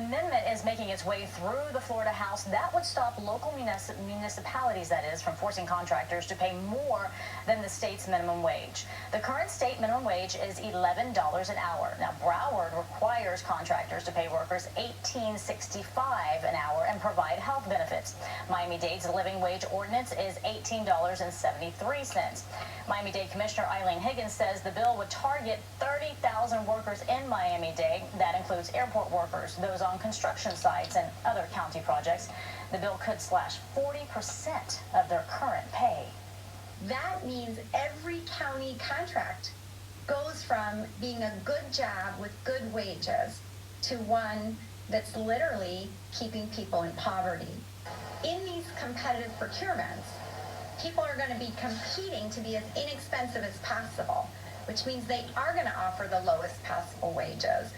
amendment is making its way through the Florida House that would stop local municipalities, that is, from forcing contractors to pay more than the state's minimum wage. The current state minimum wage is $11 an hour. Now, Broward requires contractors to pay workers $18.65 an hour and provide health benefits. Miami-Dade's living wage ordinance is $18.73. Miami-Dade Commissioner Eileen Higgins says the bill would target 30,000 workers in Miami-Dade. That includes airport workers, those on construction sites, and other county projects. The bill could slash 40% of their current pay. That means every county contract goes from being a good job with good wages to one that's literally keeping people in poverty. In these competitive procurements, people are going to be competing to be as inexpensive as possible, which means they are going to offer the lowest possible wages.